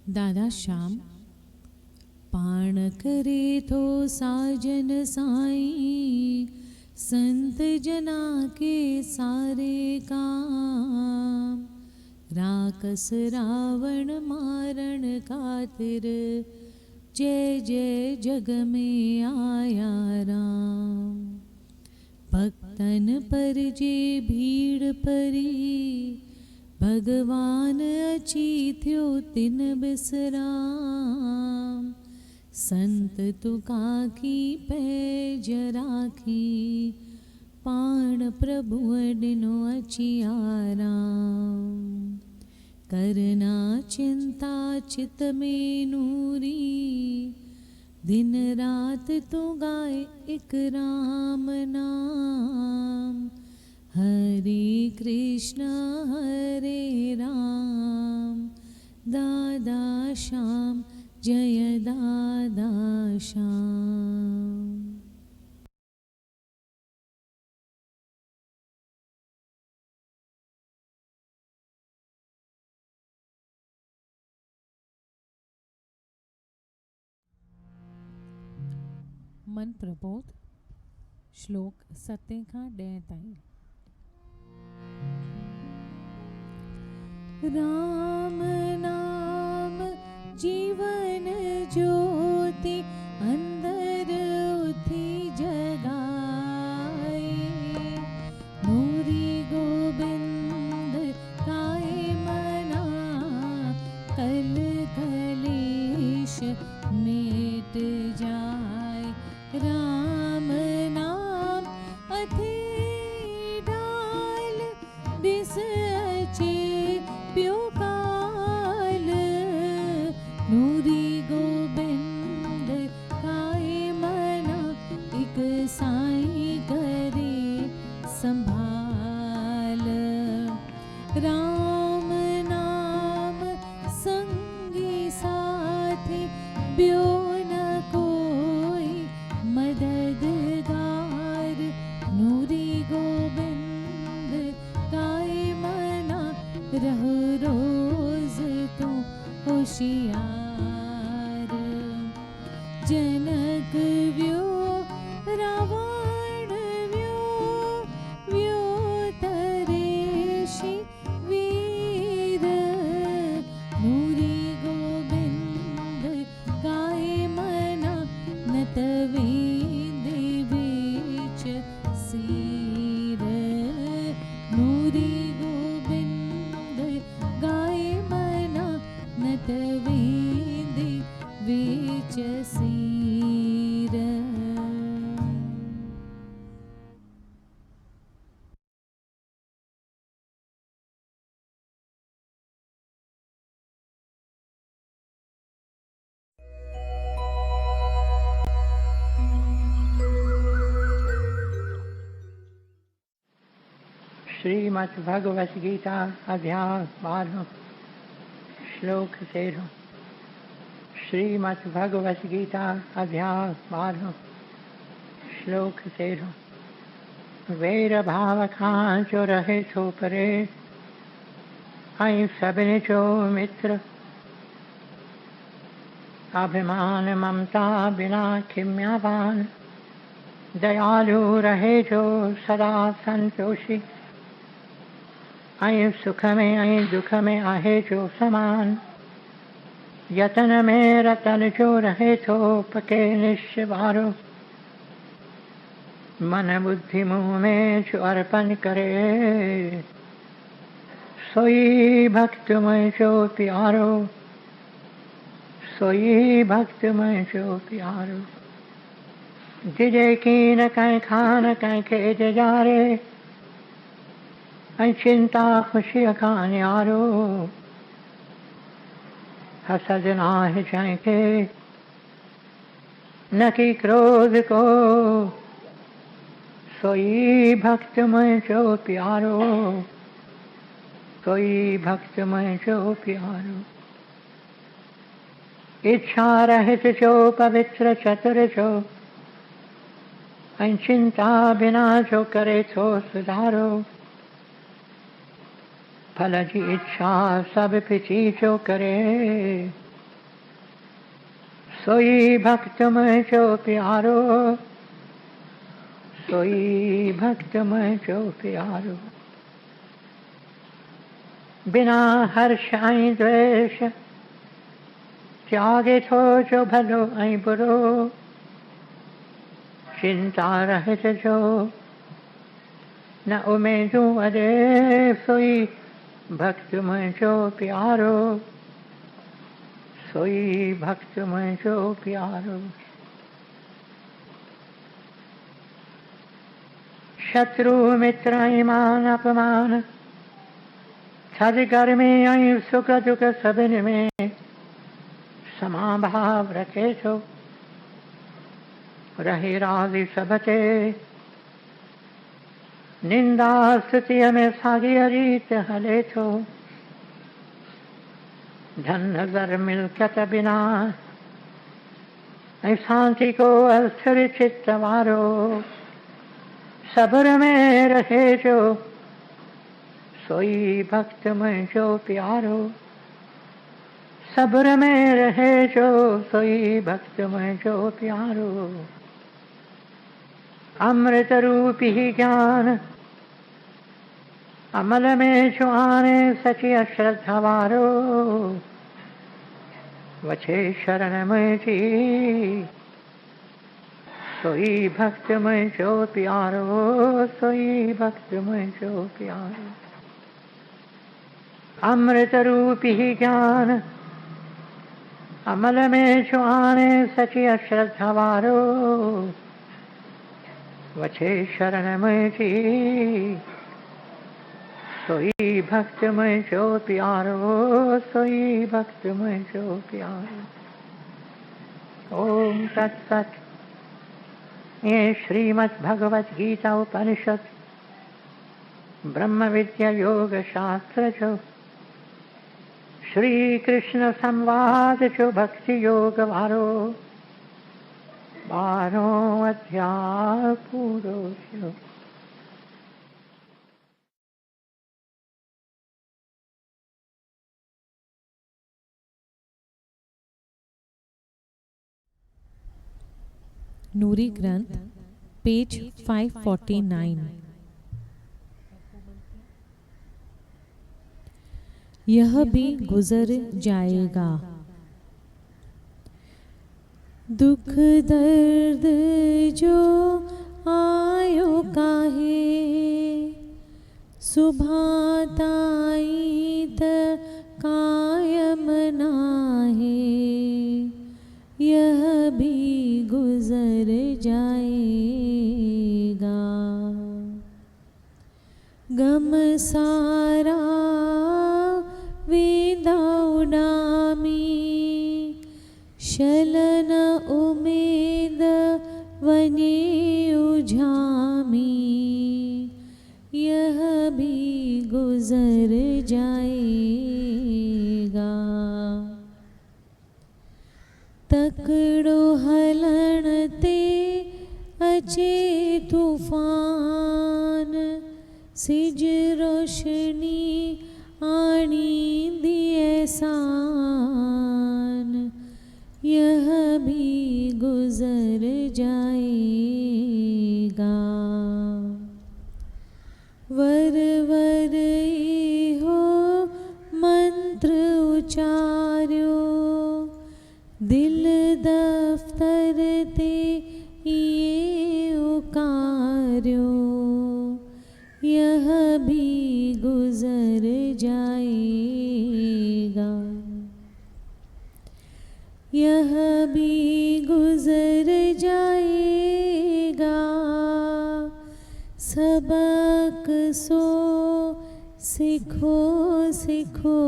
दादा श्याम पाण करे थो साजन साईं, संत जना के सारे काम। राकस रावण मारण खातिर, जय जय जग में आया राम। भक्तन पर जे भीड़ परी, भगवान अची थियो तिन बिसराम। संत तुका की पैज राखी, पाण प्रभु डिनो अची आराम। करना चिंता चित में नूरी, दिन रात तू गाए एक राम नाम। हरे कृष्ण राम, दादा श्याम जय दादा श्याम। मन प्रबोध श्लोक 7 खां 10 ताईं। राम नाम जीवन ज्योति, अंदर उठी जगाए। नूरी गोबिंद काए मना, कल कलेश मिट जाए। राम नाम अथे डाल, दिस अचे प्यो काल। नूरी गोबिंद काए मना, एक साईं करे संभाल। राम नाम संगी साथी, ब्यो न कोई मददगार। नूरी गोबिंद काए मना, रहो रोज तो होशियार। जनक व्यो रावण व्यो, व्यो तरेशी वीर। नूरी गोबिंद काए मना, नत वेंदे बीच सीर। नूरी गोबिंद गाए मना, नत वेंदे बीच सीर। श्रीमद् भगवत गीता अध्याय 12 श्लोक 13। श्रीमद् भगवत गीता अध्याय 12 श्लोक 13। वैर भाव खां जो रहे थो परे, ऐं सभिनी जो मित्र। अभिमान ममता बिना खिम्यावान, दयालु रहे जो सदा संतोषी। ऐं सुख में ऐं दुख में आहे जो समान, यतन में रतन जो रहे थो पके निश्चवारो। मन बुद्धि मुँह में जो अर्पण करे, सोई भक्त में जो प्यारो। सोई भक्त में जो प्यारो। जिजे की न कहीं खान कहीं खेज जारे, ऐं चिंता खुशी का न्यारो। हसद नाहि जंहिंखे न की क्रोध को, सोई भक्त में जो प्यारो। सोई भक्त में जो प्यारो। इच्छा रहित जो पवित्र चतुर जो, ऐं चिंता बिना जो करे थो सुधारो। फल जी इच्छा सब पिछी जो करे, सोई भक्त में जो प्यारो, सोई भक्त में जो प्यारो। बिना हर्ष आई द्वेष त्यागे थो जो भलो आई बुरो। चिंता रहित जो न उमेदू अरे, सोई भक्त में जो प्यारो, सोई भक्त में जो प्यारो। शत्रु मित्र ईमान अपमान, छज गर्मी आई सुख दुख सबिन में समाभाव रखे छो। रही राजी सबते निंदा स्तुति में सागी रीत हले छो। धन नजर मिलकत बिना शांति को अस्थिर चित्त वारो। सब्र में रहे जो सोई भक्त में जो प्यारो। सब्र में रहे जो सोई भक्त में जो प्यारो। अमृत रूपी ही ज्ञान अमल में जो आने सची अश्रद्धा वारो। वछे शरण में जी सोई भक्त में जो प्यारो, सोई भक्त में जो प्यारो। अमृत रूपी ही ज्ञान अमल में जो आने सची अश्रद्धा वारो। वछे शरण में जी सोई भक्त में जो प्यारो, सोई भक्त में जो प्यारो। ओम तत्सत। ये श्रीमद् भगवत गीता उपनिषद ब्रह्म विद्या योग शास्त्र जो श्री कृष्ण संवाद जो भक्ति योग वारो 12 अध्याय पूरो थियो। नूरी ग्रंथ पेज 549। यह भी गुजर जाएगा। दुख दर्द जो आयो काहे, सुभाताई त कायम नाहे। यह भी गुजर जाएगा। गम सारा वेदा उडामी, शलन उमेद वने उझामी। यह भी गुजर जाएगा। तकड़ो हलण ते अचे तूफान, सिज रोशनी आनी दिए सान। यह भी गुजर जाएगा। वर वर हो मंत्र उचार्यो, दिल दफ्तर ते ये उकार्यो। यह भी गुजर जाएगा। यह भी गुजर जाएगा। सबक सो सीखो सीखो,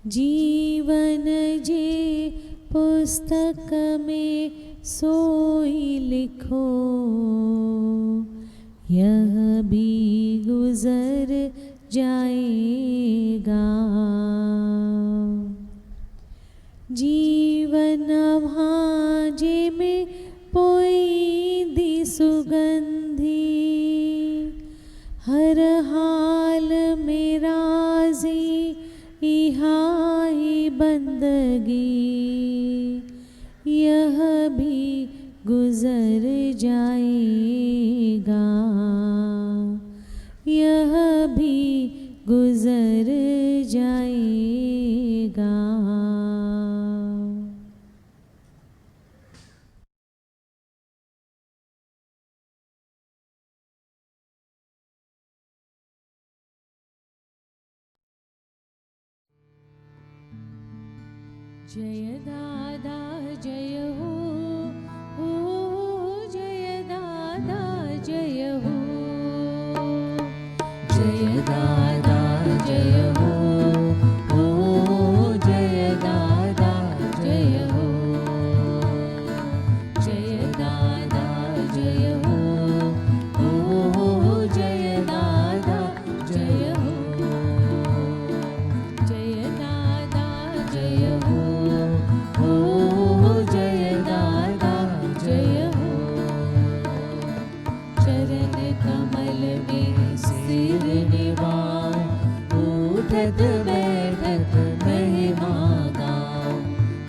जीवन जे पुस्तक में सोई लिखो। यह भी गुजर जाएगा। जीवन भांजे में पोई दी सुगंधी, हर हाल में राजी इहाई बंदगी यह भी गुजर जाएगा, यह भी गुजर जाएगा। जय दादा जय हो, जय दादा जय हो, जय दादा जय हो, जय दादा जय हो, जय दादा जय हो, जय दादा जय हो, जय दादा जय हो, जय दादा जय हो। चरण कमल में सिर निवाओ, उठत बैठत महिमा गाओ।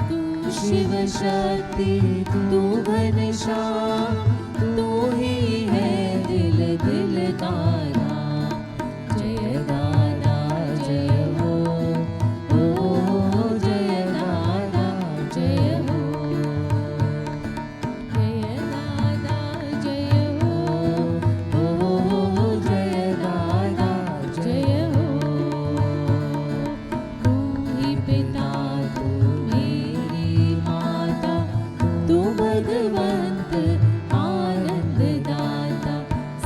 तू शिव शक्ति तू घनश्याम, तू ही है दिल दिलदारा। जय दादा जय हो, जय दादा जय हो, जय दादा जय हो, जय दादा जय हो। तू ही पिता तू मेरी माता, तू भगवंत आनंद दाता।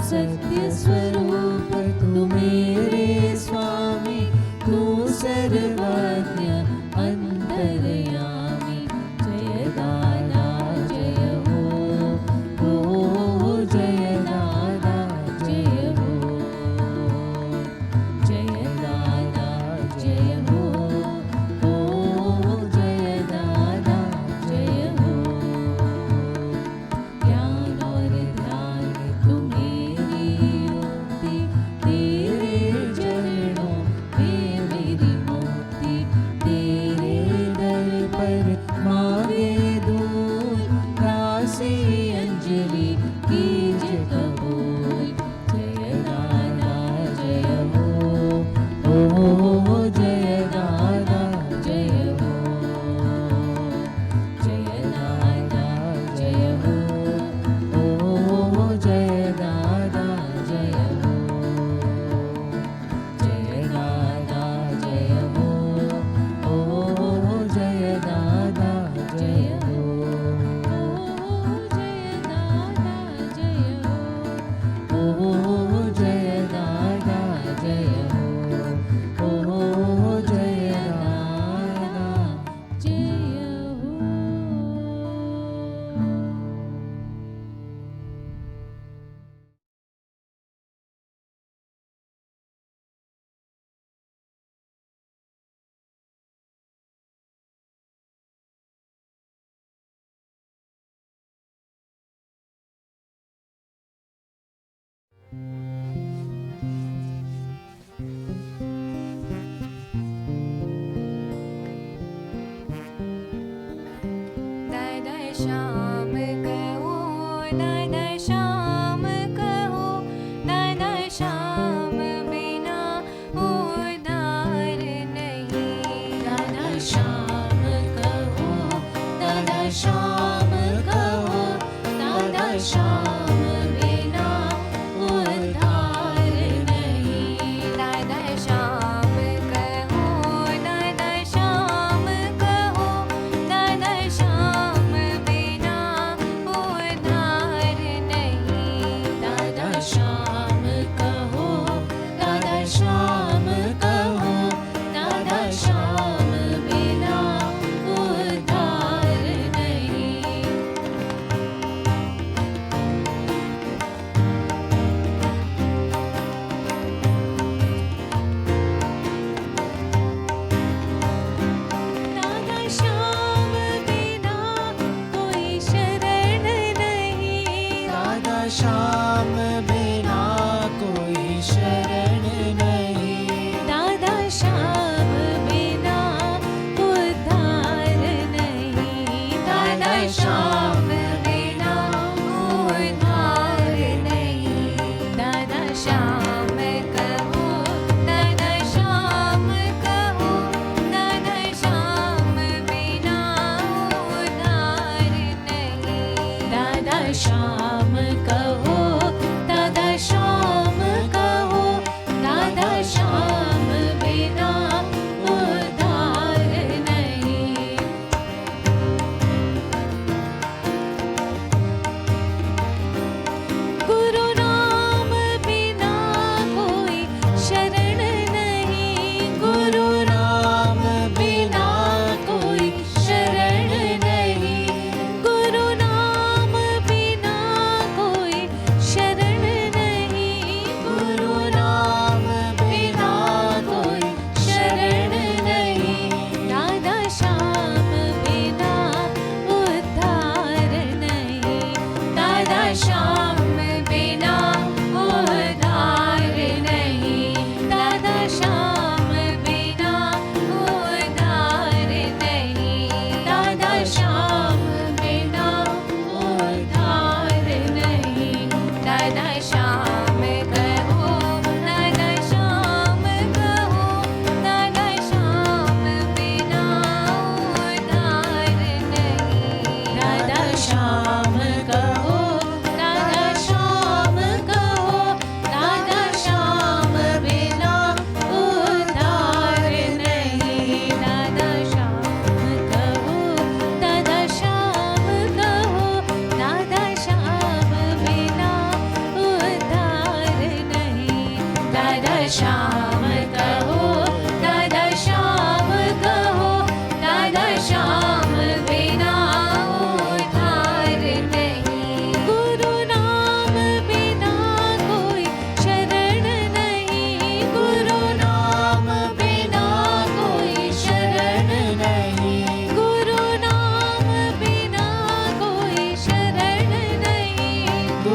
सत्य स्वरूप तू मेरे स्वामी, तू सर्वज्ञ अंतर्यामी। जय दादा जय हो, जय दादा जय हो, जय दादा जय हो, जय दादा जय हो। ज्ञान और ध्यान तू मेरी युक्ति, तेरे चरणों में मेरी मुक्ति। तेरे दर पर मांगे दूर, दासी अंजलि कीजिए कबूल। जय दादा जय हो, जय दादा जय हो, जय दादा जय हो, जय दादा जय हो, जय दादा जय हो, जय दादा जय हो, जय दादा जय हो, जय दादा जय हो, जय दादा जय हो। दादा श्याम कहो, दादा श्याम कहो, दादा श्याम बिना उद्धार नहीं। दादा श्याम कहो, दादा श्याम कहो, दादा श्याम बिना उद्धार नहीं। दादा श्याम कहो, दादा श्याम कहो, दादा श्याम बिना उद्धार नहीं। दादा श्याम कहो, दादा श्याम कहो, दादा श्याम बिना उद्धार नहीं। दादा श्याम बिना कोई शरण नहीं। दादा श्याम बिना कोई शरण नहीं। दादा श्याम बिना उद्धार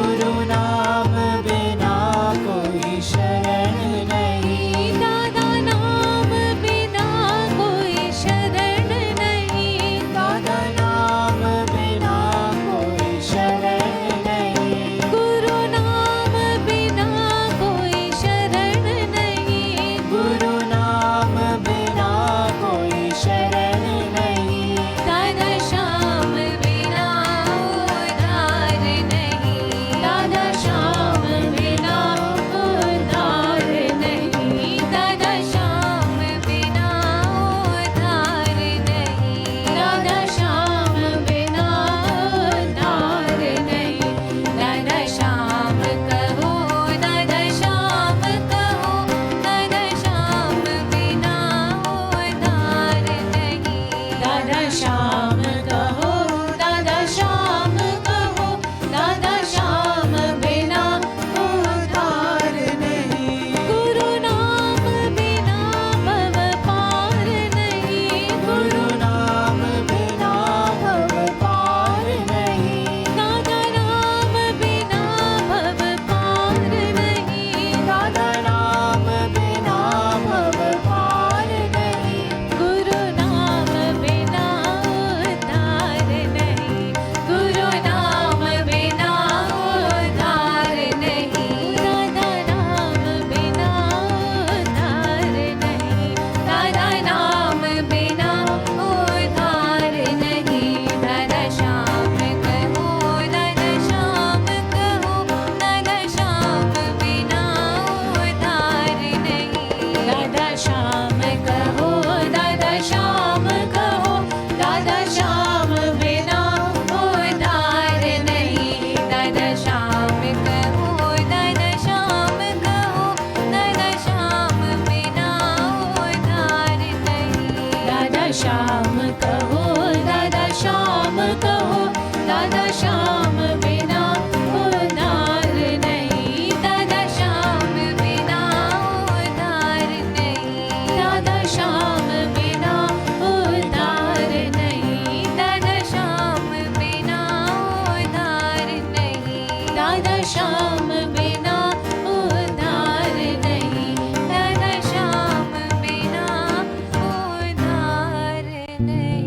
गुरु नाम बिना कोई शरण नहीं। दादा नाम बिना कोई शरण नहीं। दादा नाम बिना कोई शरण नहीं। गुरु नाम बिना कोई शरण नहीं। गुरु नाम बिना कोई शरण नहीं। दादा श्याम बिना उद्धार नहीं। दादा श्याम बिना उद्धार नहीं। दादा श्याम बिना उद्धार नहीं। दादा श्याम बिना उद्धार नहीं। दादा श्याम कहो, दादा श्याम कहो, दादा श्याम बिना उद्धार नहीं। दादा श्याम कहो, दादा श्याम कहो, दादा श्याम बिना उद्धार नहीं। गुरु नाम बिना भव पार नहीं। गुरु नाम बिना भव पार नहीं। दादा नाम बिना भव पार नहीं। दादा नाम बिना भव पार नहीं। गुरु नाम बिना उद्धार नहीं। गुरु नाम बिना उद्धार नहीं। दादा नाम बिना उद्धार नहीं। दादा नाम बिना उद्धार नहीं। दादा श्याम कहो, दादा श्याम कहो, दादा श्याम बिना उद्धार नहीं। दादा श्याम कहो, दादा श्याम कहो, दादा श्याम बिना उद्धार नहीं। दादा श्याम कहो, दादा श्याम कहो, दादा श्याम बिना उद्धार नहीं। दादा श्याम कहो, दादा श्याम कहो, दादा श्याम बिना उद्धार नहीं। दादा श्याम बिना उद्धार नहीं। दादा श्याम बिना उद्धार नहीं। दादा श्याम बिना उद्धार नहीं। दादा श्याम बिना उद्धार नहीं। दादा श्याम बिना उद्धार नहीं।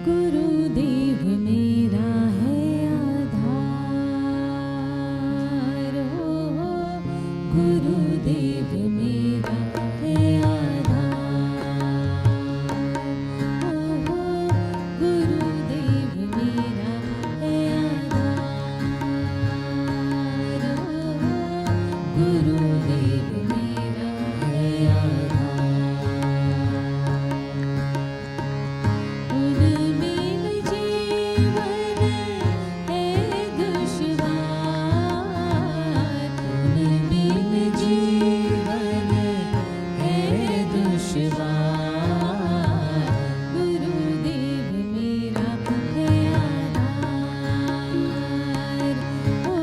गुरुदेव मेरा है आधार हो। गुरुदेव मेरा है आधार हो। गुरुदेव मेरा है आधार हो। गुरुदेव मेरा है आधार। उनमें जीवन है दुश्वार। उनमें जीवन है दुश्वार। गुरुदेव मेरा है आधार हो।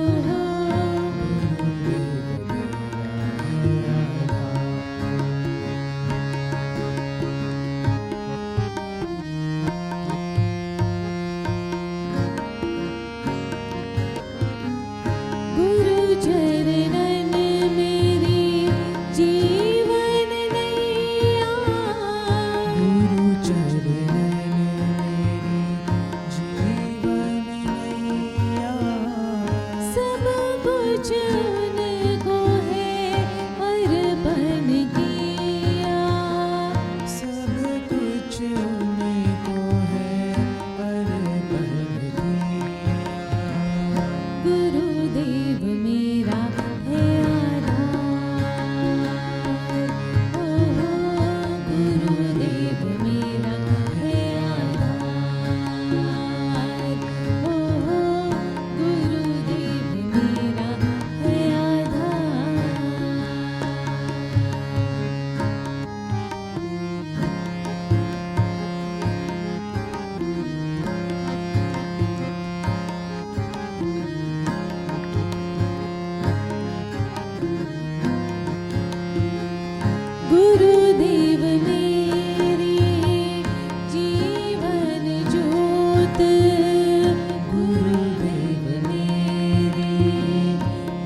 गुरुदेव मेरे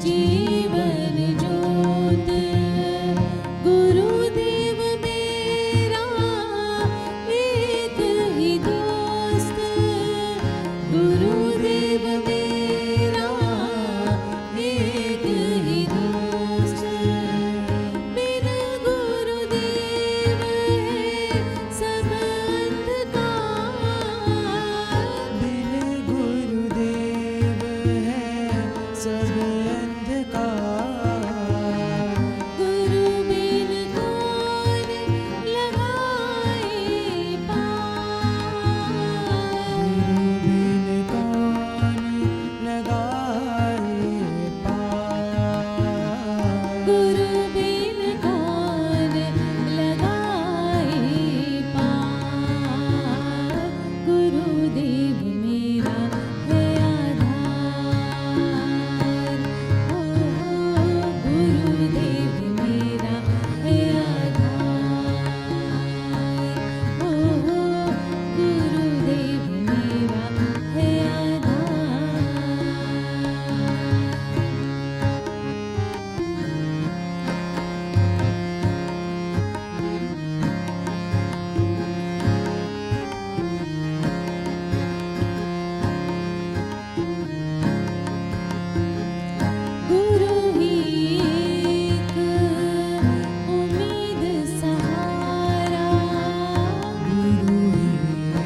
जीवन ज्योत गुरुदेव मेरा एक ही दोस्त गुरुदेव मेरा एक ही दोस्त बिन गुरुदेव है सब अंधकार बिन गुरुदेव है सब अंधकार गुरु बिन कौन लगाए पार बिन कौन लगाए पार गुरु बिन कौन लगाए पार गुरुदेव मेरा है आधार ओ गुरुदेव मेरा है आधार ओ गुरुदेव मेरा है आधार गुरु ही एक उम्मीद सहारा गुरु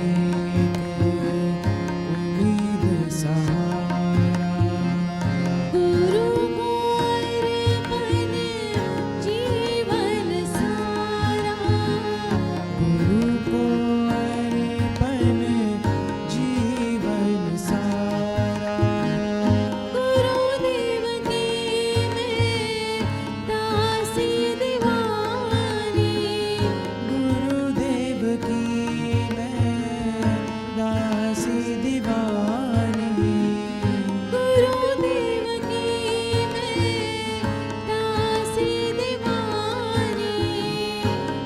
एक उम्मीद सहारा गुरु को अर्पण जीवन सारा गुरु को अर्पण जीवन सारा गुरुदेव की मैं दासी दीवानी गुरुदेव की मैं दासी दीवानी गुरुदेव की मैं दासी दीवानी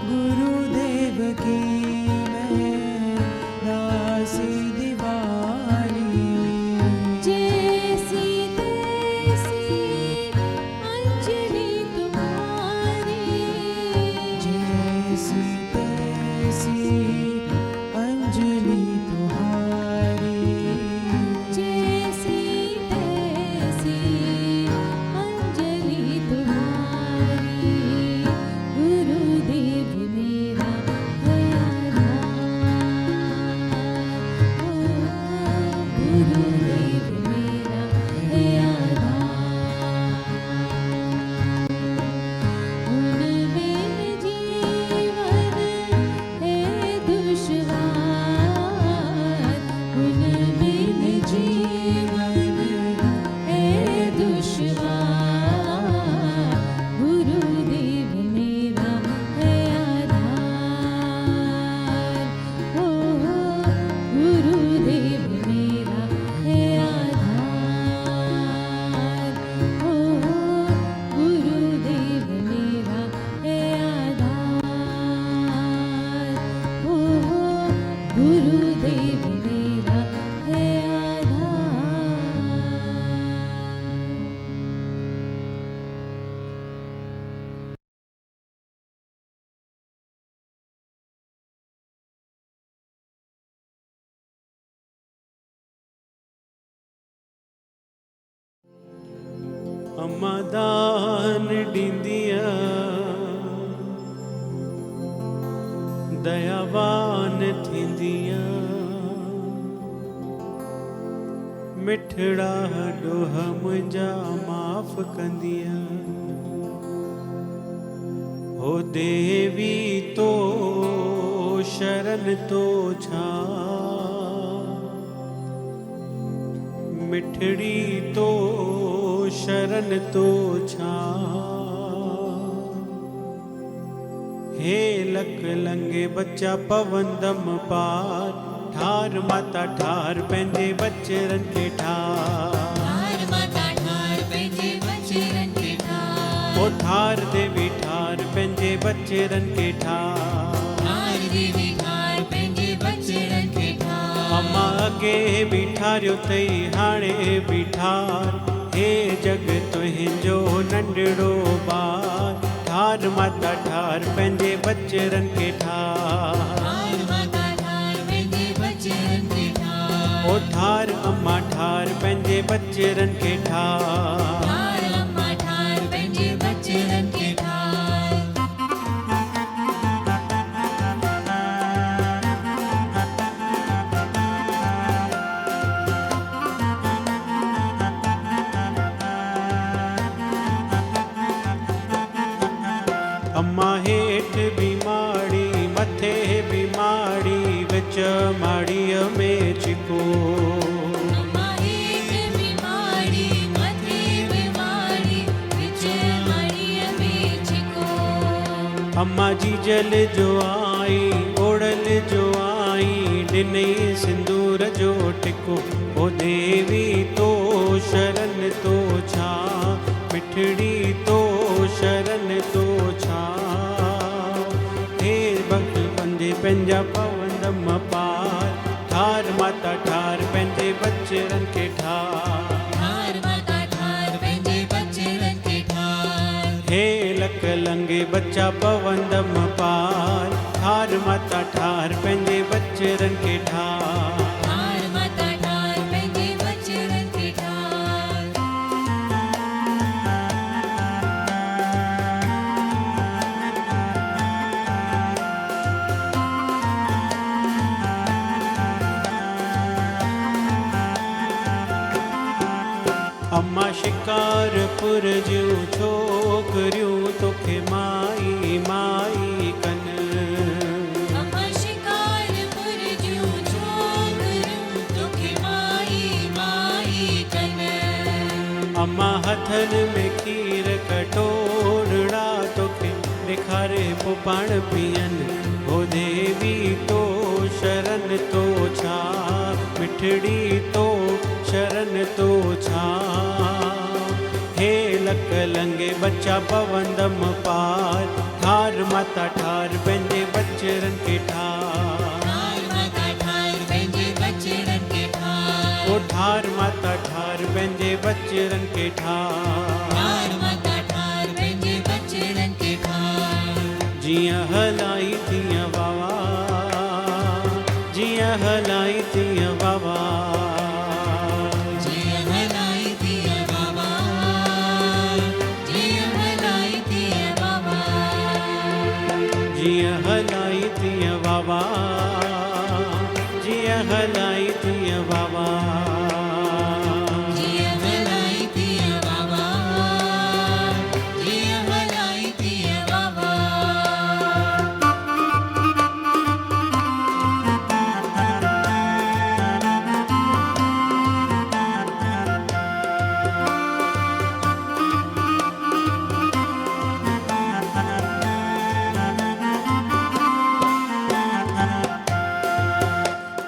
गुरुदेव की मैं दासी दीवानी जैसी तैसी अंजलि तुम्हारी जैसी तैसी अंजलि तुम्हारी जैसी तैसी अंजलि तुम्हारी गुरुदेव मेरा है आधार ओ गुरुदेव मेरा है आधार उन बिन जीवन है दुश्वार उन बिन जीवन है दुश्वार गुरुदेव मेरा है आधार ओ गुरुदेव मेरा है आधार ओ गुरुदेव मेरा है आधार ओ गुरुदेव मेरा है आधार अम्मा दान ॾींदिया दयावान थींदिया मिठड़ा ॾोह मुंहिंजा माफ़ कंदिया हो देवी तो शरण तो छा मिठड़ी तो शरण तो छा हे लक लंगे बच्चा पवंदम पार ठार माता ठार पंहिंजे बचरन के ठार ठार माता ठार पंहिंजे बचरन के ठार ओ ठार देवी ठार पंहिंजे बचरन के ठार ठार देवी ठार पंहिंजे बचरन के ठार अम्मा अगे बीठारियो तई हाणे बीठार हे जग तुंहिंजो नंढड़ो ॿार ठार माता ठार पंहिंजे बचरन खे ठार ठार माता ठार पंहिंजे बचरन खे ठार ओ ठार अम्मा ठार पंहिंजे बचरन खे ठार ठार अम्मा ठार पंहिंजे बचरन खे ठार अम्मा हेठ बीमारी मथे बीमारी विच माड़ीअ में चिको अम्मा हेठ बीमारी मथे बीमारी विच माड़ीअ में छिको अम्मा जी जल जो आई ओढ़ल जो आई ॾिनई सिंदूर जो टिको ओ देवी तो शरण तो छा मिठड़ी तो शरण तो छा हे भक्त पंजे पंहिंजा पवंदम पार ठार माता ठार पंहिंजे बचरन खे ठार ठार माता ठार पंहिंजे बचरन खे ठार हे लक लंगे बच्चा पवंदम पार ठार माता ठार पंहिंजे बचरन खे ठार ठार माता ठार पंहिंजे बचरन खे ठार अम्मा शिकारपुर जूं छोकरियूं तोखे माई माई कन अम्मा शिकारपुर जूं छोकरियूं तोखे माई माई कन अम्मा हथन में खीर कटोरड़ा तोखे ॾेखारे पोइ पाण पीअन हो देवी तो शरण तो छा मिठड़ी तो शरण तो छा हे लक लंगे बच्चा पवंदम पार ठार माता ठार पंहिंजे बचरन खे ठार ठार माता ठार पंहिंजे बचरन खे ठार ओ ठार माता ठार पंहिंजे बचरन खे ठार ठार माता ठार पंहिंजे बचरन खे ठार जीअं हलाई तीअं वावा जीअं हलाई तीअं वावा जीअं हलाई तीअं बाबा जीअं हलाई तीअं बाबा जीअं हलाई तीअं वावा जीअं हलाई तीअं वावा जीअं हलाई तीअं बाबा जीअं हलाई तीअं बाबा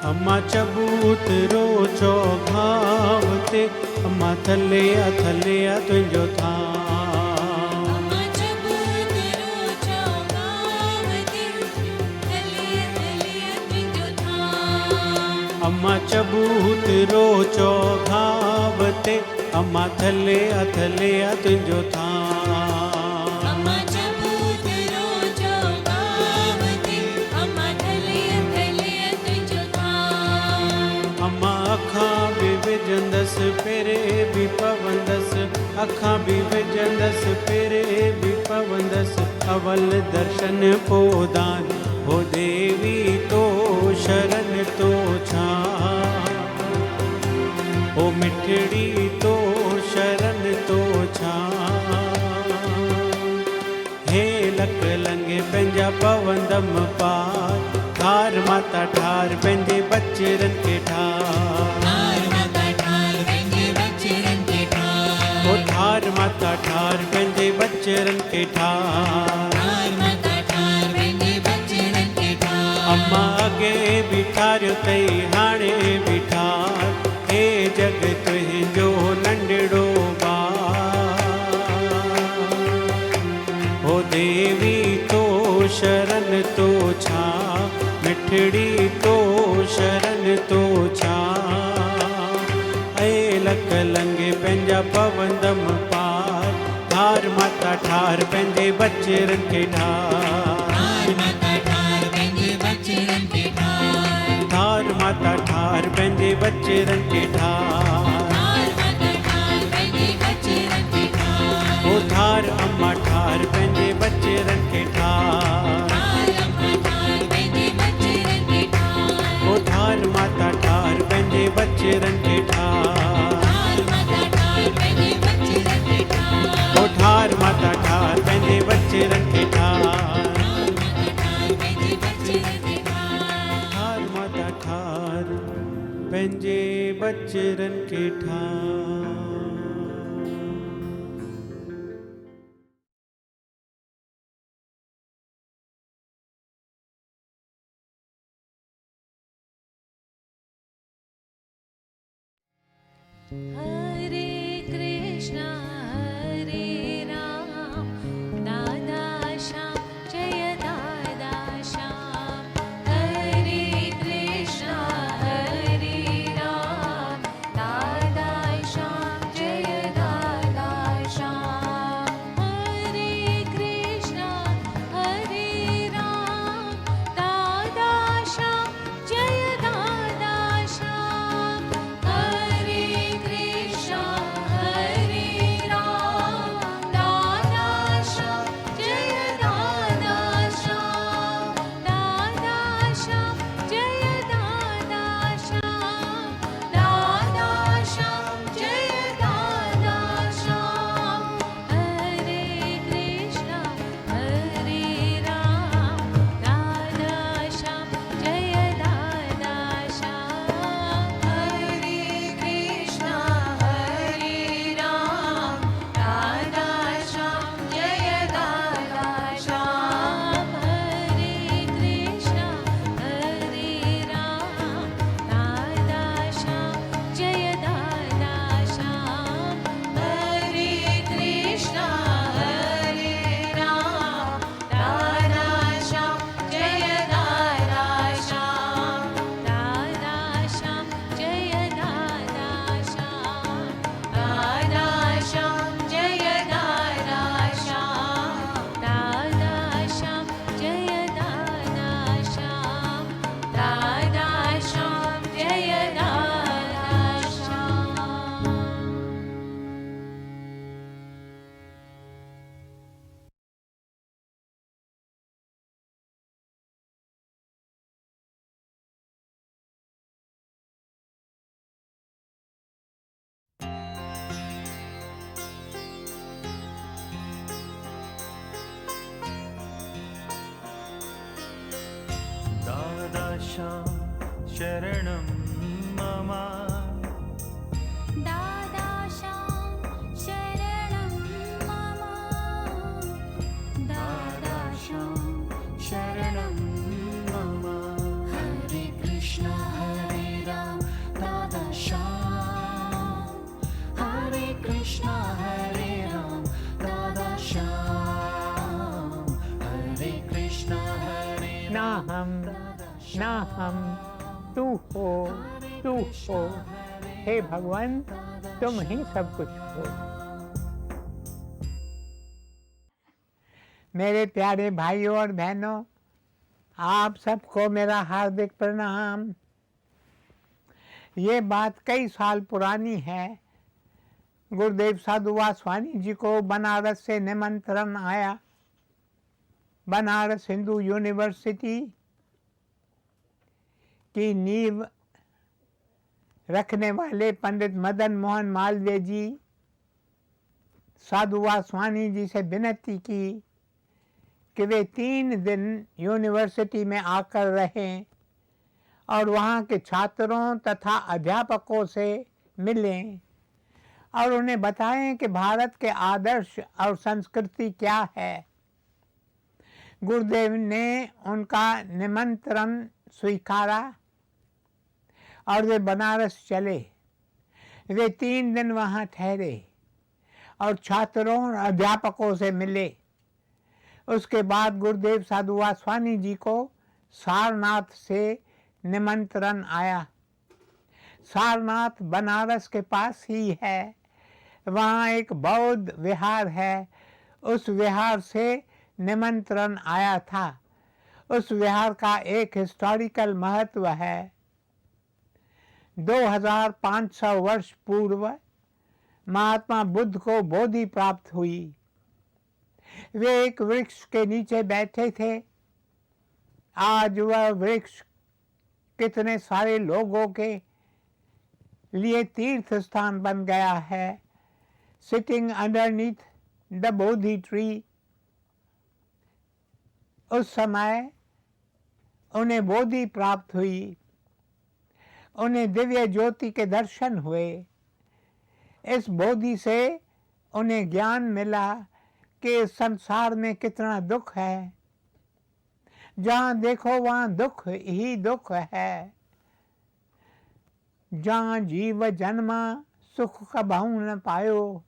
अम्मा चबूतरो चौघाव ते अम्मा थले आ तुंहिंजो थां अम्मा चबूतरो चौगाव ते थले तुंहिंजो थां अम्मा चबूतरो चौघाव ते अम्मा थले आ तुंहिंजो थां अम्मा चबूतरो चौगाव ते अम्मा थले तुंहिंजो थां अम्मा अखां बि विझंदसि पेरे बि पवंदसि अखां बि विझंदसि पेरे बि पवंदसि अवल दर्शन पोदान हो देवी तो शरण तो छा ओ मिठड़ी तो शरण तो छा हे लक लंगे पंहिंजा पवंदम पार ठार माता ठार पंहिंजे बचरन खे ठार ठार माता ठार पंहिंजे बचरन खे ठार ओ ठार माता ठार पंहिंजे बचरन खे ठार ठार माता ठार पंहिंजे बचरन खे ठार अम्मा अगे बीठारियो तई हाणे बीठार हे जग तुंहिंजो नंढड़ो ॿार हो देवी तो शरण तो छा मिठड़ी तो शरण तो छा लक लंगे पंहिंजा पवंदम पार ठार माता ठार पंहिंजे बचरन खे ठार माता ठार पंहिंजे बचड़नि खे ठार ठार माता ठार पंहिंजे बचरन खे ठार माता ठार पंहिंजे बचड़नि खे ठार ओ ठार अम्मा ठार पंहिंजे बचरन खे ठार अम्मा ठार पंहिंजे बचड़नि खे ठार ओ ठार माता ठार पंहिंजे बचरन खे ठार माता ठार पंहिंजे बचड़नि खे ठार ओ ठार माता ठार पंहिंजे बचरन खे ठार ठार माता ठार पंहिंजे बचरन खे ठार हरे कृष्णा हरे राम दादा श्याम जय दादा श्याम हरे कृष्णा हरे राम दादा श्याम जय दादा श्याम हरे कृष्णा हरे राम दादा श्याम जय दादा श्याम हरे कृष्णा हरे राम दादा श्याम जय दादा श्याम दादा श्याम जय दादा श्याम दादा श्याम जय दादा श्याम हरे कृष्णा हरे राम दादा श्याम जय दादा श्याम हरे कृष्णा हरे राम दादा श्याम जय दादा श्याम हरे कृष्णा हरे राम दादा श्याम जय दादा श्याम हरे कृष्णा हरे राम दादा श्याम जय दादा श्याम दादा श्याम जय दादा श्याम दादा श्याम जय दादा श्याम दादा श्याम जय दादा श्याम दादा श्याम जय दादा श्याम दादा श्याम शरणं मम दादा श्याम शरणं मम दादा श्याम शरणं मम हरे कृष्णा हरे राम दादा श्याम हरे कृष्णा हरे राम दादा श्याम हरे कृष्णा हरे ना हम ना हम तू हो हे भगवान तुम ही सब कुछ हो। मेरे प्यारे भाइयों और बहनों, आप सबको मेरा हार्दिक प्रणाम। ये बात कई साल पुरानी है। गुरुदेव साधु वासवानी जी को बनारस से निमंत्रण आया। बनारस हिंदू यूनिवर्सिटी की नींव रखने वाले पंडित मदन मोहन मालवीय जी साधु वासवानी जी से विनती की कि वे 3 दिन यूनिवर्सिटी में आकर रहें और वहाँ के छात्रों तथा अध्यापकों से मिलें और उन्हें बताएं कि भारत के आदर्श और संस्कृति क्या है। गुरुदेव ने उनका निमंत्रण स्वीकारा और वे बनारस चले। वे 3 दिन वहाँ ठहरे और छात्रों और अध्यापकों से मिले। उसके बाद गुरुदेव साधु वासवानी जी को सारनाथ से निमंत्रण आया। सारनाथ बनारस के पास ही है। वहाँ एक बौद्ध विहार है। उस विहार से निमंत्रण आया था। उस विहार का एक हिस्टोरिकल महत्व है। 2500 वर्ष पूर्व महात्मा बुद्ध को बोधि प्राप्त हुई। वे एक वृक्ष के नीचे बैठे थे। आज वह वृक्ष कितने सारे लोगों के लिए तीर्थ स्थान बन गया है। Sitting underneath the Bodhi tree, उस समय उन्हें बोधि प्राप्त हुई। उन्हें दिव्य ज्योति के दर्शन हुए। इस बोधि से उन्हें ज्ञान मिला कि इस संसार में कितना दुख है। जहाँ देखो वहाँ दुख ही दुख है। जहाँ जीव जन्मा सुख कबहू न पायो।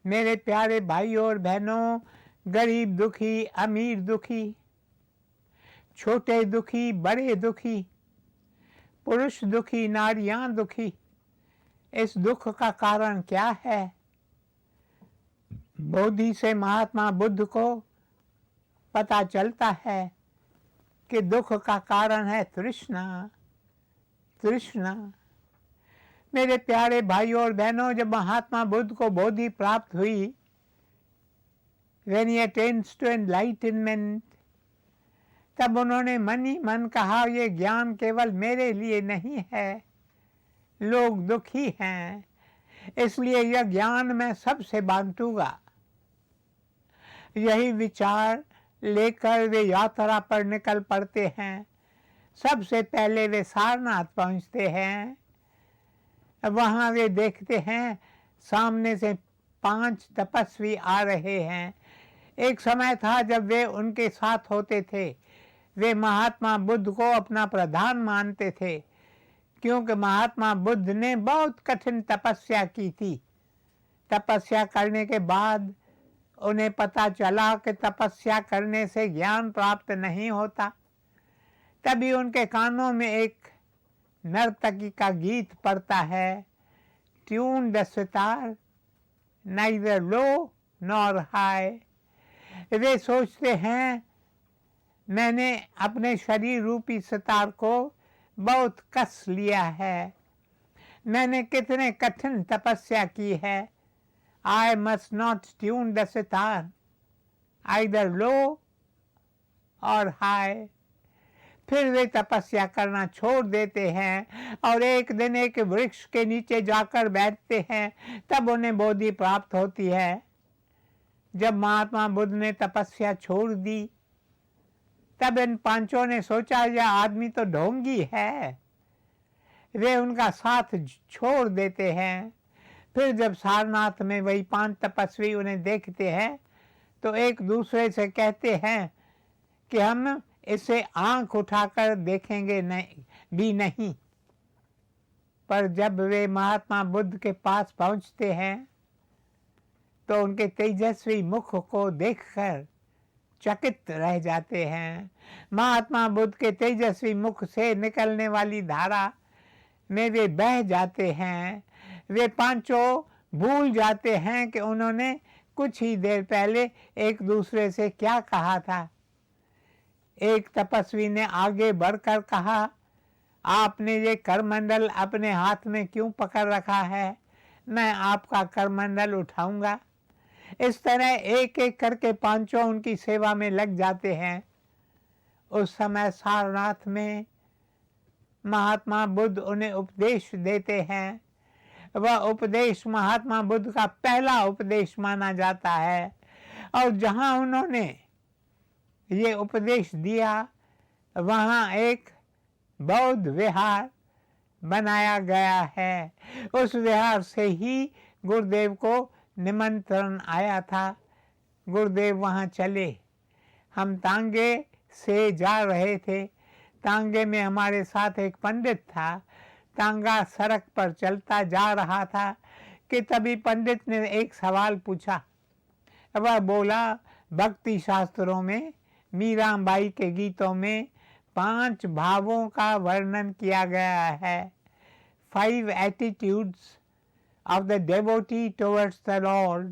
मेरे प्यारे भाइयों और बहनों, गरीब दुखी, अमीर दुखी, छोटे दुखी, बड़े दुखी, पुरुष दुखी, नारियां दुखी, इस दुख का कारण क्या है? बोधि से महात्मा बुद्ध को पता चलता है कि दुख का कारण है तृष्णा। तृष्णा। मेरे प्यारे भाइयों और बहनों, जब महात्मा बुद्ध को बोधि प्राप्त हुई, when he attains to enlightenment, तब उन्होंने मन ही मन कहा, ये ज्ञान केवल मेरे लिए नहीं है, लोग दुखी हैं, इसलिए यह ज्ञान मैं सबसे बांटूंगा। यही विचार लेकर वे यात्रा पर निकल पड़ते हैं। सबसे पहले वे सारनाथ पहुंचते हैं। वहाँ वे देखते हैं सामने से 5 तपस्वी आ रहे हैं। एक समय था जब वे उनके साथ होते थे। वे महात्मा बुद्ध को अपना प्रधान मानते थे, क्योंकि महात्मा बुद्ध ने बहुत कठिन तपस्या की थी। तपस्या करने के बाद उन्हें पता चला कि तपस्या करने से ज्ञान प्राप्त नहीं होता। तभी उनके कानों में एक नर्तकी का गीत पड़ता है, tune the sitar, neither low nor high. वे सोचते हैं, मैंने अपने शरीर रूपी सितार को बहुत कस लिया है, मैंने कितने कठिन तपस्या की है। I must not tune the sitar, either low or high। फिर वे तपस्या करना छोड़ देते हैं और एक दिन एक वृक्ष के नीचे जाकर बैठते हैं। तब उन्हें बोधि प्राप्त होती है। जब महात्मा बुद्ध ने तपस्या छोड़ दी, तब इन पांचों ने सोचा, यह आदमी तो ढोंगी है। वे उनका साथ छोड़ देते हैं। फिर जब सारनाथ में वही 5 तपस्वी उन्हें देखते हैं तो एक दूसरे से कहते हैं कि हम इसे आंख उठाकर देखेंगे नहीं। पर जब वे महात्मा बुद्ध के पास पहुंचते हैं तो उनके तेजस्वी मुख को देखकर चकित रह जाते हैं। महात्मा बुद्ध के तेजस्वी मुख से निकलने वाली धारा में वे बह जाते हैं। वे पांचों भूल जाते हैं कि उन्होंने कुछ ही देर पहले एक दूसरे से क्या कहा था। एक तपस्वी ने आगे बढ़कर कहा, आपने ये करमंडल अपने हाथ में क्यों पकड़ रखा है? मैं आपका करमंडल उठाऊंगा। इस तरह एक एक करके पांचों उनकी सेवा में लग जाते हैं। उस समय सारनाथ में महात्मा बुद्ध उन्हें उपदेश देते हैं। वह उपदेश महात्मा बुद्ध का पहला उपदेश माना जाता है और जहां उन्होंने ये उपदेश दिया वहां एक बौद्ध विहार बनाया गया है। उस विहार से ही गुरुदेव को निमंत्रण आया था। गुरुदेव वहां चले। हम तांगे से जा रहे थे। तांगे में हमारे साथ एक पंडित था। तांगा सड़क पर चलता जा रहा था कि तभी पंडित ने एक सवाल पूछा। वह बोला, भक्ति शास्त्रों में मीराबाई के गीतों में 5 भावों का वर्णन किया गया है। 5 attitudes of the devotee towards the Lord।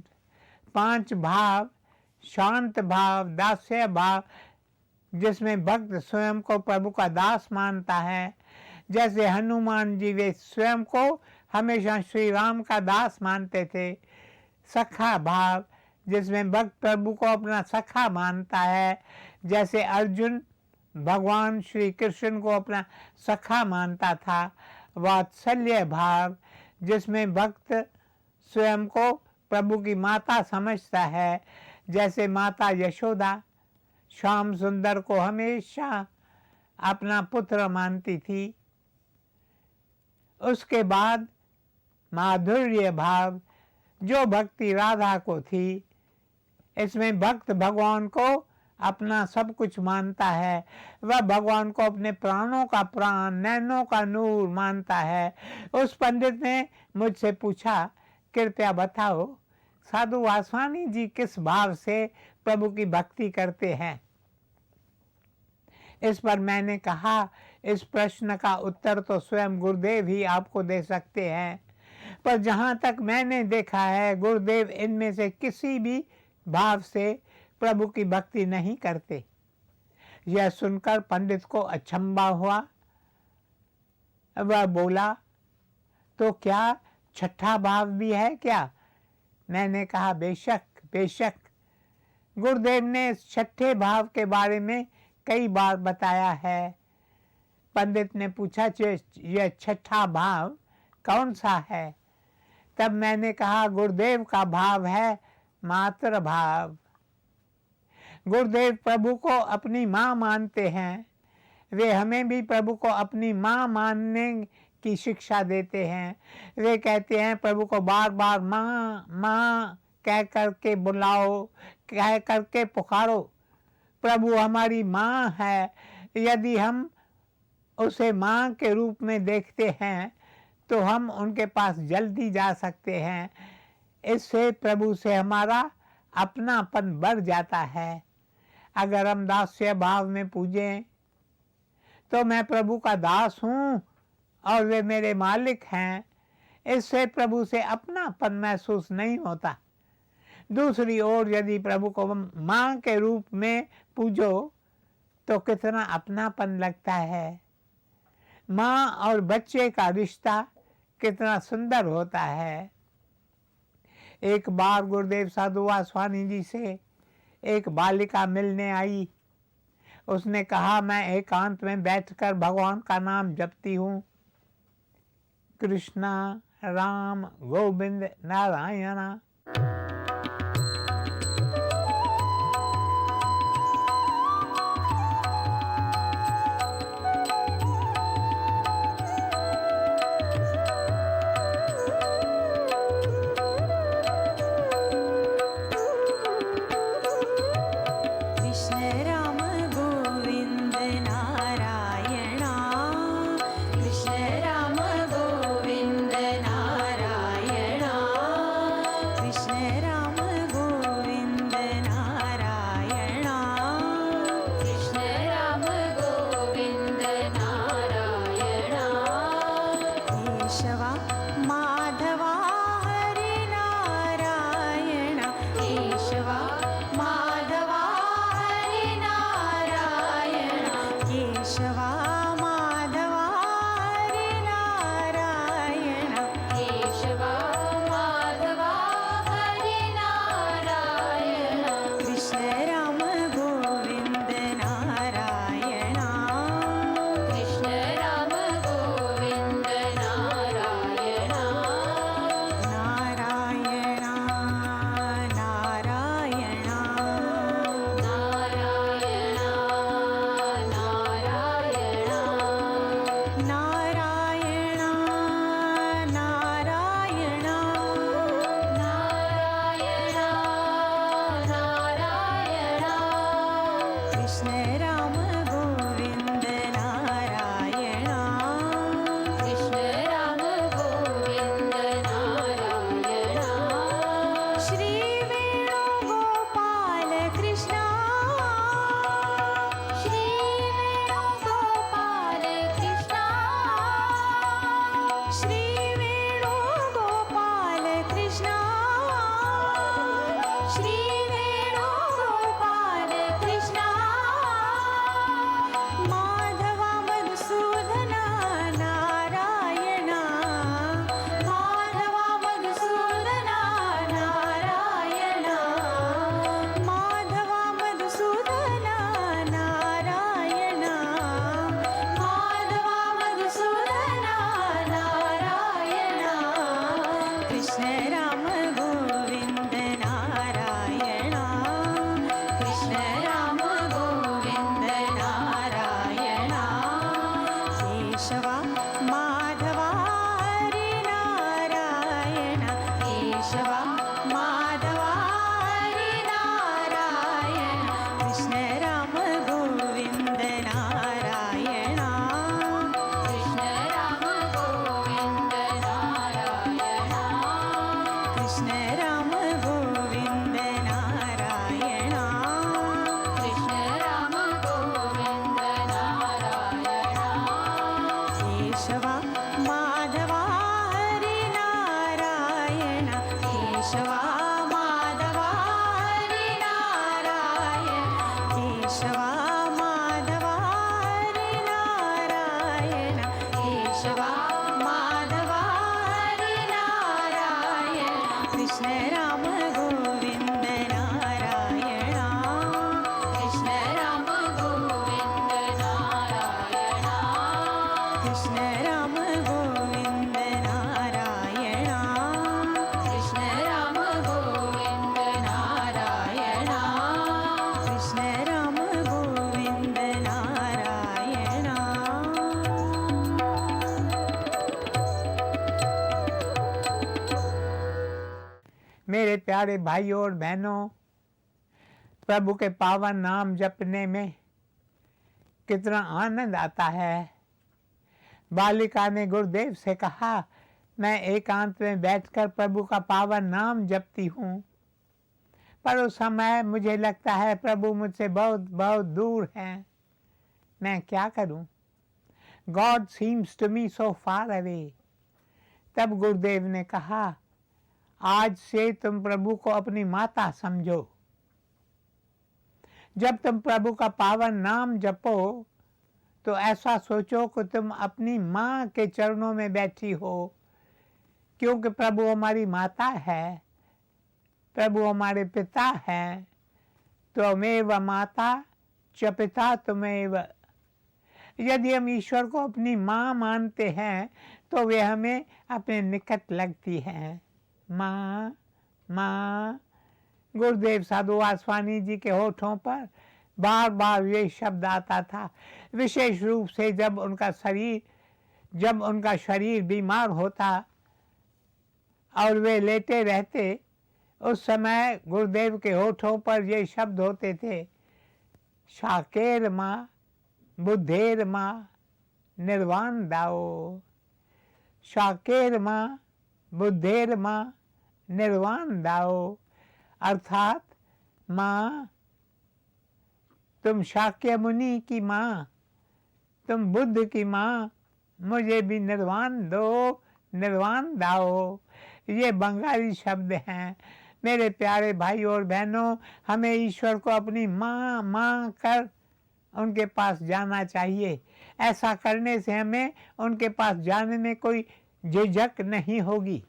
5 भाव, शांत भाव, दास्य भाव, जिसमें भक्त स्वयं को प्रभु का दास मानता है। जैसे हनुमान जी वे स्वयं को हमेशा श्री राम का दास मानते थे। सखा भाव, जिसमें भक्त प्रभु को अपना सखा मानता है। जैसे अर्जुन भगवान श्री कृष्ण को अपना सखा मानता था। वात्सल्य भाव, जिसमें भक्त स्वयं को प्रभु की माता समझता है। जैसे माता यशोदा श्याम सुंदर को हमेशा अपना पुत्र मानती थी। उसके बाद माधुर्य भाव, जो भक्ति राधा को थी। इसमें भक्त भगवान को अपना सब कुछ मानता है। वह भगवान को अपने प्राणों का प्राण, नैनों का नूर मानता है। उस पंडित ने मुझसे पूछा, कृपया बताओ साधु वासवानी जी किस भाव से प्रभु की भक्ति करते हैं? इस पर मैंने कहा, इस प्रश्न का उत्तर तो स्वयं गुरुदेव ही आपको दे सकते हैं। पर जहाँ तक मैंने देखा है, गुरुदेव इनमें से किसी भी भाव से प्रभु की भक्ति नहीं करते। यह सुनकर पंडित को अचंभा हुआ। वह बोला, तो क्या छठा भाव भी है क्या? मैंने कहा, बेशक बेशक। गुरुदेव ने इस छठे भाव के बारे में कई बार बताया है। पंडित ने पूछा, यह छठा भाव कौन सा है? तब मैंने कहा, गुरुदेव का भाव है मातृ भाव। गुरुदेव प्रभु को अपनी माँ मानते हैं। वे हमें भी प्रभु को अपनी माँ मानने की शिक्षा देते हैं। वे कहते हैं, प्रभु को बार बार माँ माँ कह करके बुलाओ, कह करके पुकारो। प्रभु हमारी माँ है। यदि हम उसे माँ के रूप में देखते हैं तो हम उनके पास जल्दी जा सकते हैं। इससे प्रभु से हमारा अपनापन बढ़ जाता है। अगर हम दास्य भाव में पूजें तो मैं प्रभु का दास हूँ और वे मेरे मालिक हैं, इससे प्रभु से अपनापन महसूस नहीं होता। दूसरी ओर यदि प्रभु को माँ के रूप में पूजो तो कितना अपनापन लगता है। माँ और बच्चे का रिश्ता कितना सुंदर होता है। एक बार गुरुदेव साधु वासवानी जी से एक बालिका मिलने आई। उसने कहा, मैं एकांत में बैठकर भगवान का नाम जपती हूँ। कृष्णा राम गोविंद नारायण। कृष्ण राम गोविंद नारायणा कृष्ण राम गोविन्द नारायणा नारायणा नारायणा नारायणा नारायणा नारायणा नारायणा नारायणा कृष्ण राम गोविंद नारायणा कृष्ण राम गोविन्द नारायणा श्री वेणुगोपाल कृष्णा श्री वेणुगोपाल कृष्णा श्री वेणुगोपाल कृष्णा श्री वेणुगोपाल कृष्णा माधवा मधुसूदना नारायणा माधवा मधुसूदना नारायणा माधवा मधुसूदना नारायणा माधवा मधुसूदना नारायणा कृष्ण राम गोविंद नारायणा कृष्ण राम गोविन्द नारायणा केशवा माधवा हरि नारायण केशवा माधवा हरि नारायण कृष्ण राम गोविंद नारायणा कृष्ण राम गोविन्द नारायणा कृष्ण राम गोविंद नारायणा कृष्ण राम गोविन्द नारायणा केशवा माधवा हरि नारायण केशवा माधवा हरि नारायण केशवा माधवा हरि नारायण केशवा माधवा हरि नारायण कृष्ण राम गोविंद नारायणा कृष्ण राम गोविन्द नारायणा कृष्ण राम गोविंद नारायणा कृष्ण राम गोविन्द नारायणा कृष्ण राम गोविंद नारायणा मेरे प्यारे भाइयों और बहनों, प्रभु के पावन नाम जपने में कितना आनंद आता है। बालिका ने गुरुदेव से कहा, मैं एकांत में बैठकर प्रभु का पावन नाम जपती हूँ, पर उस समय मुझे लगता है प्रभु मुझसे बहुत बहुत दूर हैं। मैं क्या करूँ? God seems to me so far away. तब गुरुदेव ने कहा, आज से तुम प्रभु को अपनी माता समझो। जब तुम प्रभु का पावन नाम जपो तो ऐसा सोचो कि तुम अपनी माँ के चरणों में बैठी हो, क्योंकि प्रभु हमारी माता है, प्रभु हमारे पिता हैं। त्वमेव माता च पिता त्वमेव। यदि हम ईश्वर को अपनी माँ मानते हैं तो वे हमें अपने निकट लगती हैं। माँ माँ। गुरुदेव साधु वासवानी जी के होठों पर बार बार ये शब्द आता था, विशेष रूप से जब उनका शरीर बीमार होता और वे लेटे रहते, उस समय गुरुदेव के होठों पर ये शब्द होते थे, शाकेर माँ बुद्धेर माँ निर्वाण दाओ। शाकेर माँ बुद्धेर माँ निर्वाण दाओ। अर्थात माँ, तुम शाक्य मुनि की माँ, तुम बुद्ध की माँ, मुझे भी निर्वाण दो, निर्वाण दाओ। ये बंगाली शब्द हैं। मेरे प्यारे भाइयों और बहनों, हमें ईश्वर को अपनी माँ माँ कर उनके पास जाना चाहिए। ऐसा करने से हमें उनके पास जाने में कोई झिझक नहीं होगी।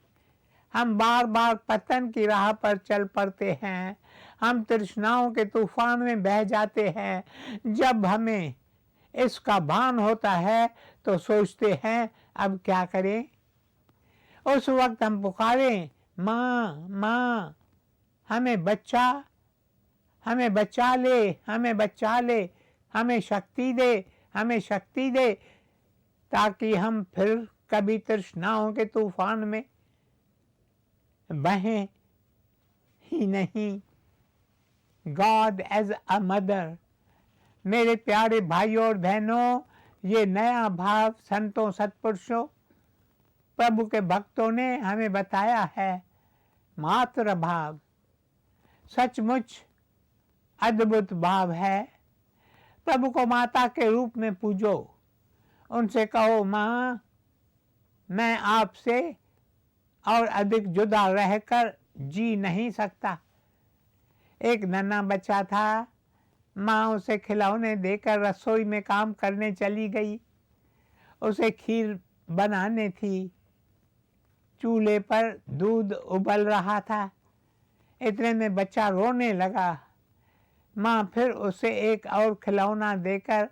हम बार बार पतन की राह पर चल पड़ते हैं, हम तृष्णाओं के तूफान में बह जाते हैं। जब हमें इसका भान होता है तो सोचते हैं अब क्या करें। उस वक्त हम पुकारें, माँ माँ, हमें बच्चा ले, हमें बच्चा ले, हमें शक्ति दे, हमें शक्ति दे, ताकि हम फिर कभी तृष्णाओं के तूफान में बहें ही नहीं। God as a mother. मेरे प्यारे भाइयों और बहनों, ये नया भाव संतों सत्पुरुषों प्रभु के भक्तों ने हमें बताया है। मातृ भाव सचमुच अद्भुत भाव है। प्रभु को माता के रूप में पूजो, उनसे कहो, माँ मैं आपसे और अधिक जुदा रहकर जी नहीं सकता। एक नन्हा बच्चा था, माँ उसे खिलौने देकर रसोई में काम करने चली गई। उसे खीर बनाने थी। चूल्हे पर दूध उबल रहा था। इतने में बच्चा रोने लगा। माँ फिर उसे एक और खिलौना देकर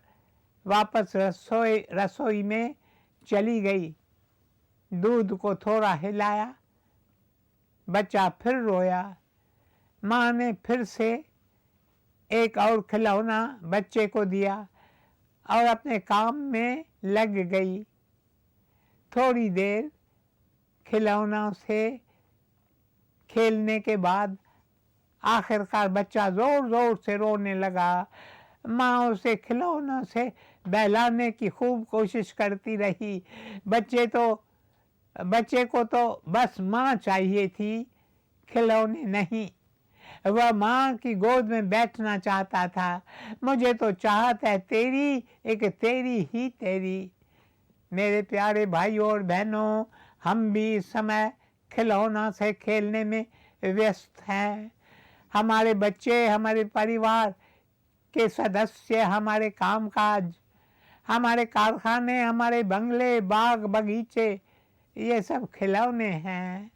वापस रसोई में चली गई। दूध को थोड़ा हिलाया, बच्चा फिर रोया। माँ ने फिर से एक और खिलौना बच्चे को दिया और अपने काम में लग गई। थोड़ी देर खिलौनों से खेलने के बाद आखिरकार बच्चा जोर जोर से रोने लगा। माँ उसे खिलौनों से बहलाने की खूब कोशिश करती रही। बच्चे को तो बस माँ चाहिए थी, खिलौने नहीं। वह माँ की गोद में बैठना चाहता था। मुझे तो चाहत है तेरी, एक तेरी ही तेरी। मेरे प्यारे भाइयों और बहनों, हम भी इस समय खिलौना से खेलने में व्यस्त हैं। हमारे बच्चे, हमारे परिवार के सदस्य, हमारे कामकाज, हमारे कारखाने, हमारे बंगले, बाग बगीचे, ये सब खिलौने हैं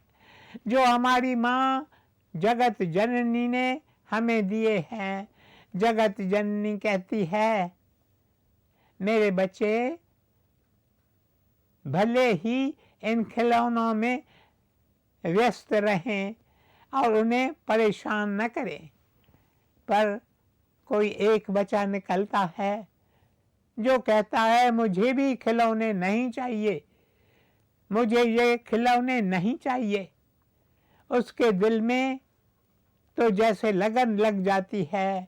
जो हमारी माँ जगत जननी ने हमें दिए हैं। जगत जननी कहती है, मेरे बच्चे भले ही इन खिलौनों में व्यस्त रहें और उन्हें परेशान न करें, पर कोई एक बच्चा निकलता है जो कहता है मुझे भी खिलौने नहीं चाहिए, मुझे ये खिलौने नहीं चाहिए। उसके दिल में तो जैसे लगन लग जाती है,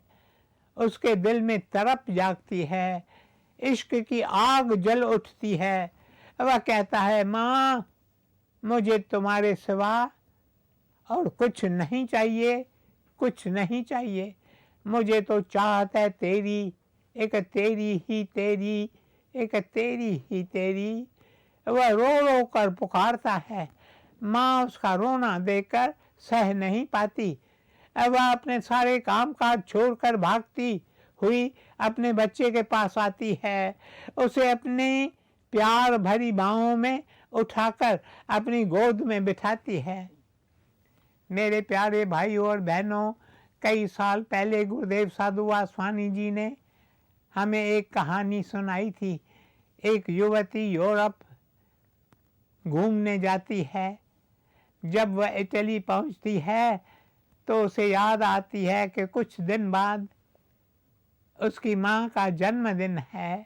उसके दिल में तड़प जागती है, इश्क की आग जल उठती है। वह कहता है, माँ मुझे तुम्हारे सिवा और कुछ नहीं चाहिए, कुछ नहीं चाहिए। मुझे तो चाहत है तेरी, एक तेरी ही तेरी, एक तेरी ही तेरी। वह रो रो कर पुकारता है। माँ उसका रोना देखकर सह नहीं पाती। वह अपने सारे काम काज छोड़कर भागती हुई अपने बच्चे के पास आती है। उसे अपनी प्यार भरी बाहों में उठाकर अपनी गोद में बिठाती है। मेरे प्यारे भाइयों और बहनों, कई साल पहले गुरुदेव साधु वासवानी जी ने हमें एक कहानी सुनाई थी। एक युवती यूरोप घूमने जाती है। जब वह इटली पहुंचती है तो उसे याद आती है कि कुछ दिन बाद उसकी माँ का जन्मदिन है।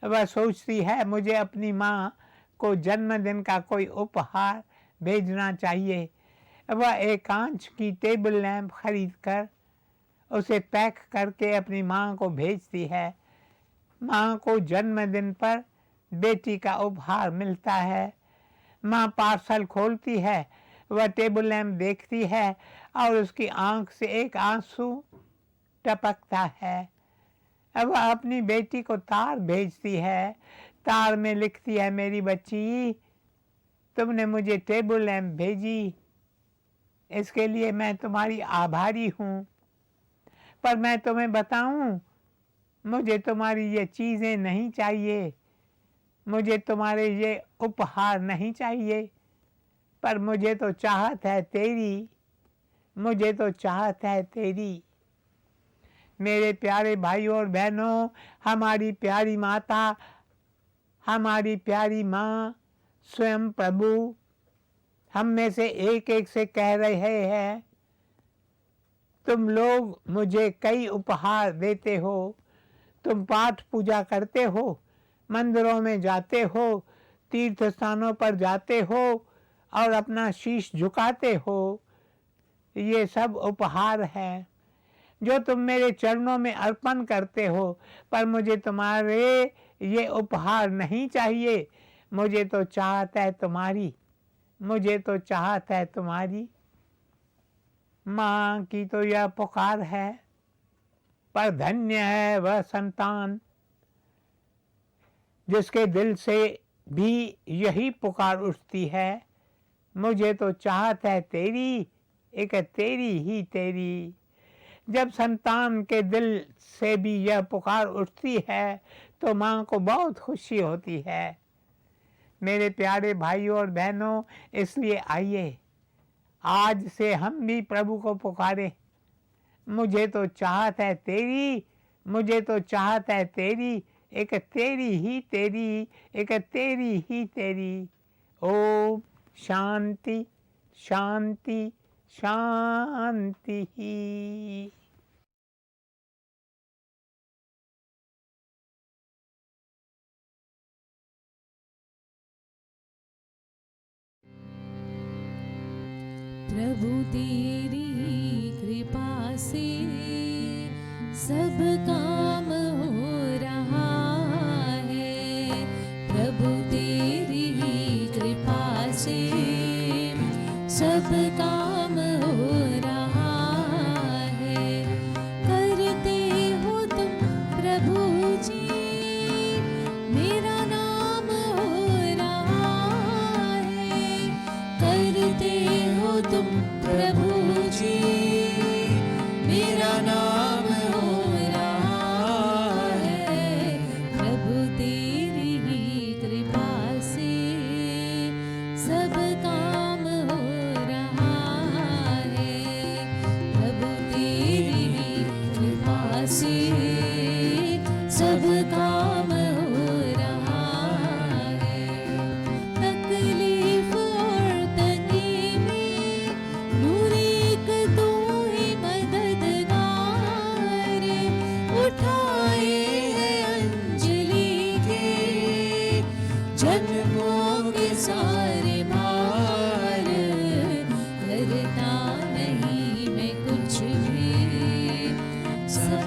वह सोचती है मुझे अपनी माँ को जन्मदिन का कोई उपहार भेजना चाहिए। वह एक कांच की टेबल लैंप खरीदकर उसे पैक करके अपनी माँ को भेजती है। माँ को जन्मदिन पर बेटी का उपहार मिलता है। माँ पार्सल खोलती है, वह टेबल लैंप देखती है और उसकी आंख से एक आंसू टपकता है। वह अपनी बेटी को तार भेजती है। तार में लिखती है, मेरी बच्ची तुमने मुझे टेबल लैंप भेजी, इसके लिए मैं तुम्हारी आभारी हूँ, पर मैं तुम्हें बताऊँ मुझे तुम्हारी ये चीज़ें नहीं चाहिए, मुझे तुम्हारे ये उपहार नहीं चाहिए, पर मुझे तो चाहत है तेरी, मुझे तो चाहत है तेरी। मेरे प्यारे भाइयों और बहनों, हमारी प्यारी माता, हमारी प्यारी माँ स्वयं प्रभु हम में से एक एक से कह रहे हैं, तुम लोग मुझे कई उपहार देते हो, तुम पाठ पूजा करते हो, मंदिरों में जाते हो, तीर्थ स्थानों पर जाते हो और अपना शीश झुकाते हो। ये सब उपहार है जो तुम मेरे चरणों में अर्पण करते हो, पर मुझे तुम्हारे ये उपहार नहीं चाहिए। मुझे तो चाहत है तुम्हारी, मुझे तो चाहत है तुम्हारी। माँ की तो यह पुकार है, पर धन्य है वह संतान जिसके दिल से भी यही पुकार उठती है, मुझे तो चाहत है तेरी, एक तेरी ही तेरी। जब संतान के दिल से भी यह पुकार उठती है तो माँ को बहुत खुशी होती है। मेरे प्यारे भाइयों और बहनों, इसलिए आइए आज से हम भी प्रभु को पुकारें, मुझे तो चाहत है तेरी, मुझे तो चाहत है तेरी, एक तेरी ही तेरी, एक तेरी ही तेरी। ओम शांति शांति शांति ही। प्रभु तेरी कृपा से सब काम हो रहा है। प्रभु तेरी कृपा से सब काम हो रहा है। करते हो तुम प्रभु जी, मेरा नाम हो रहा है। करते हो तुम प्रभु जी, मेरा नाम हो रहा है। प्रभु तेरी ही कृपा से सब काम हो रहा है। प्रभु तेरी ही कृपा से सब काम हो रहा है। तकलीफ और तंगी में नूर एक तू ही मददगार। उठाए हैं अंजलि के जन्मों के सारे भार। करता नहीं मैं कुछ भी, सब